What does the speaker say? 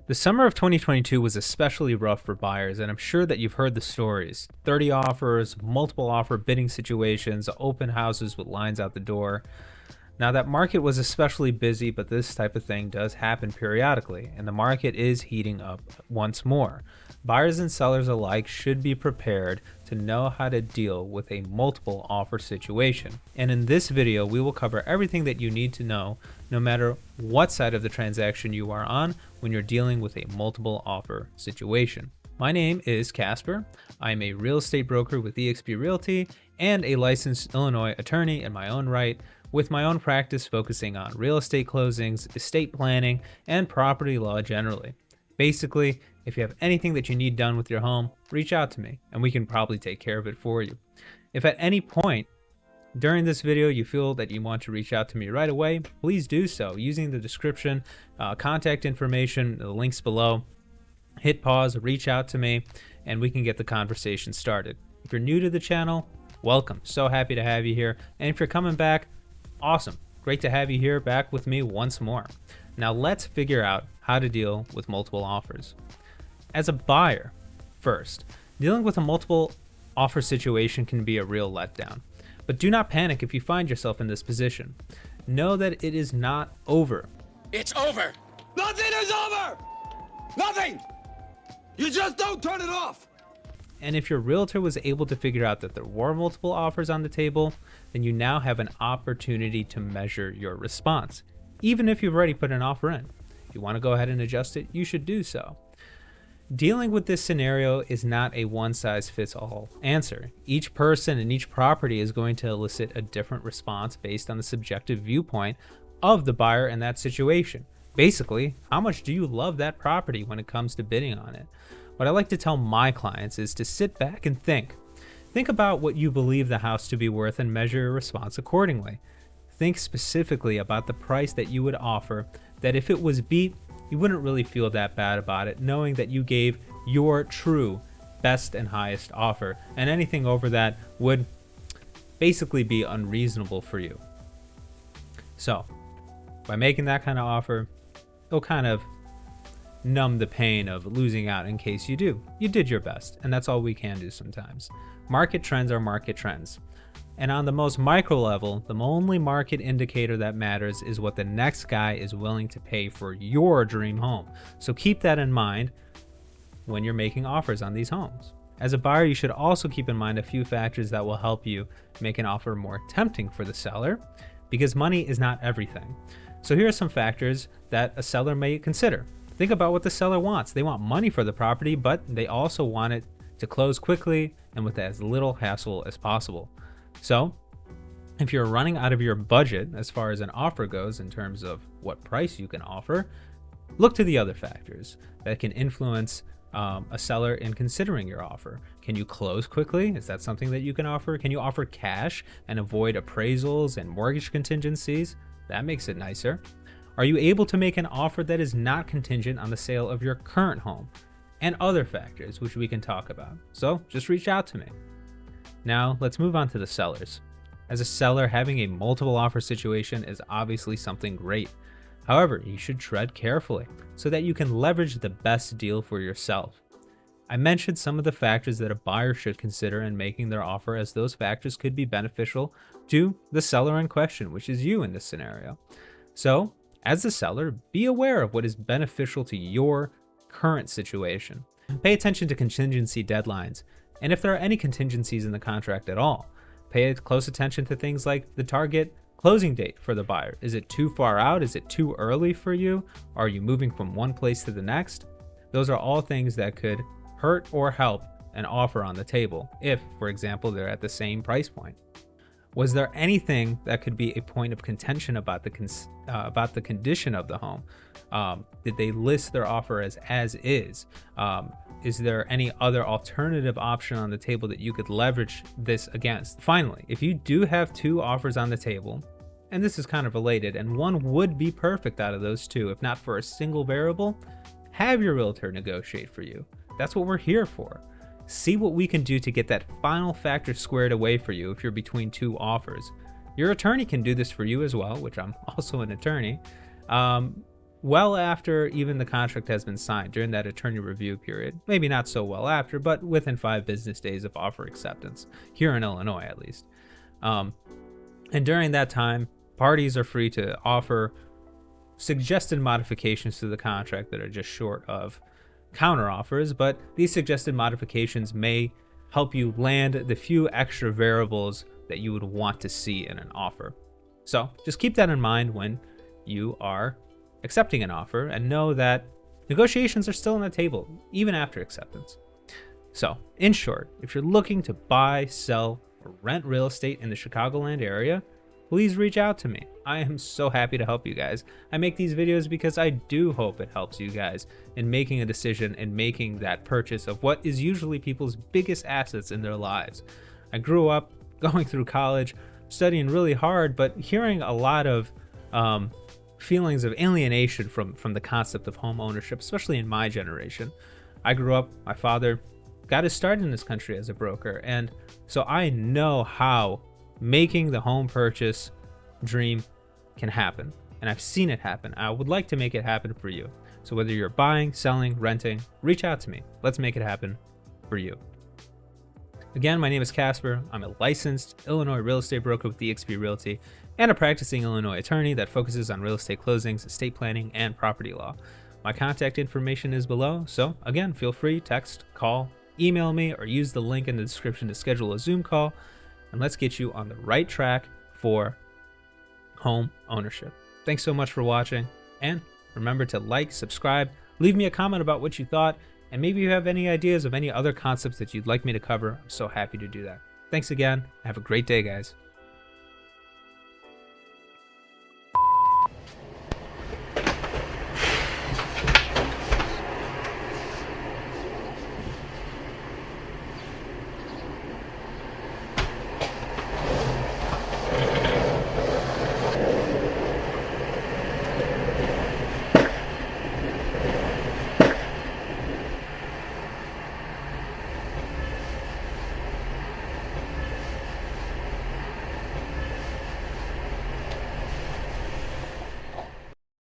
The summer of 2022 was especially rough for buyers, and I'm sure that you've heard the stories. 30 offers, multiple offer bidding situations, open houses with lines out the door. Now, that market was especially busy, but this type of thing does happen periodically, and the market is heating up once more. Buyers and sellers alike should be prepared to know how to deal with a multiple offer situation. And in this video, we will cover everything that you need to know, no matter what side of the transaction you are on when you're dealing with a multiple offer situation. My name is Casper. I'm a real estate broker with eXp Realty and a licensed Illinois attorney in my own right, with my own practice focusing on real estate closings, estate planning, and property law generally. Basically, if you have anything that you need done with your home, reach out to me and we can probably take care of it for you. If at any point during this video you feel that you want to reach out to me right away, please do so using the description, contact information, the links below. Hit pause, reach out to me, and we can get the conversation started. If you're new to the channel, welcome. So happy to have you here. And if you're coming back, awesome. Great to have you here back with me once more. Now let's figure out how to deal with multiple offers. As a buyer, first, dealing with a multiple offer situation can be a real letdown. But do not panic if you find yourself in this position. Know that it is not over. It's over. Nothing is over! Nothing! You just don't turn it off! And if your realtor was able to figure out that there were multiple offers on the table, then you now have an opportunity to measure your response, even if you've already put an offer in. If you want to go ahead and adjust it, you should do so. Dealing with this scenario is not a one-size-fits-all answer. Each person and each property is going to elicit a different response based on the subjective viewpoint of the buyer in that situation. Basically, how much do you love that property when it comes to bidding on it? What I like to tell my clients is to sit back and think. Think about what you believe the house to be worth and measure your response accordingly. Think specifically about the price that you would offer, that if it was beat, you wouldn't really feel that bad about it, knowing that you gave your true best and highest offer, and anything over that would basically be unreasonable for you. So, by making that kind of offer, it'll kind of numb the pain of losing out in case you do. You did your best, and that's all we can do sometimes. Market trends are market trends. And on the most micro level, the only market indicator that matters is what the next guy is willing to pay for your dream home. So keep that in mind when you're making offers on these homes. As a buyer, you should also keep in mind a few factors that will help you make an offer more tempting for the seller, because money is not everything. So here are some factors that a seller may consider. Think about what the seller wants. They want money for the property, but they also want it to close quickly and with as little hassle as possible. So if you're running out of your budget as far as an offer goes in terms of what price you can offer, look to the other factors that can influence a seller in considering your offer. Can you close quickly? Is that something that you can offer? Can you offer cash and avoid appraisals and mortgage contingencies? That makes it nicer. Are you able to make an offer that is not contingent on the sale of your current home? And other factors which we can talk about. So just reach out to me. Now let's move on to the sellers. As a seller, having a multiple offer situation is obviously something great. However, you should tread carefully so that you can leverage the best deal for yourself. I mentioned some of the factors that a buyer should consider in making their offer, as those factors could be beneficial to the seller in question, which is you in this scenario. So, as a seller, be aware of what is beneficial to your current situation. Pay attention to contingency deadlines, and if there are any contingencies in the contract at all. Pay close attention to things like the target closing date for the buyer. Is it too far out? Is it too early for you? Are you moving from one place to the next? Those are all things that could hurt or help an offer on the table if, for example, they're at the same price point. Was there anything that could be a point of contention about the condition of the home? Did they list their offer as is? Is there any other alternative option on the table that you could leverage this against? Finally, if you do have two offers on the table, and this is kind of related, and one would be perfect out of those two, if not for a single variable, have your realtor negotiate for you. That's what we're here for. See what we can do to get that final factor squared away for you if you're between two offers. Your attorney can do this for you as well, which I'm also an attorney. well after even the contract has been signed, during that attorney review period. Maybe not so well after, but within 5 business days of offer acceptance, here in Illinois at least. And during that time, parties are free to offer suggested modifications to the contract that are just short of counteroffers, but these suggested modifications may help you land the few extra variables that you would want to see in an offer. So just keep that in mind when you are accepting an offer, and know that negotiations are still on the table even after acceptance. So in short, if you're looking to buy, sell, or rent real estate in the Chicagoland area, please reach out to me. I am so happy to help you guys. I make these videos because I do hope it helps you guys in making a decision and making that purchase of what is usually people's biggest assets in their lives. I grew up going through college, studying really hard, but hearing a lot of feelings of alienation from the concept of home ownership, especially in my generation. I grew up, my father got his start in this country as a broker, and so I know how making the home purchase dream can happen, and I've seen it happen. I would like to make it happen for you. So whether you're buying, selling, renting, reach out to me. Let's make it happen for you. Again, my name is Casper. I'm a licensed Illinois real estate broker with eXp Realty and a practicing Illinois attorney that focuses on real estate closings, estate planning, and property law. My contact information is below, so again, feel free, text, call, email me, or use the link in the description to schedule a Zoom call, and let's get you on the right track for home ownership. Thanks so much for watching, and remember to like, subscribe, leave me a comment about what you thought, and maybe you have any ideas of any other concepts that you'd like me to cover. I'm so happy to do that. Thanks again. Have a great day, guys.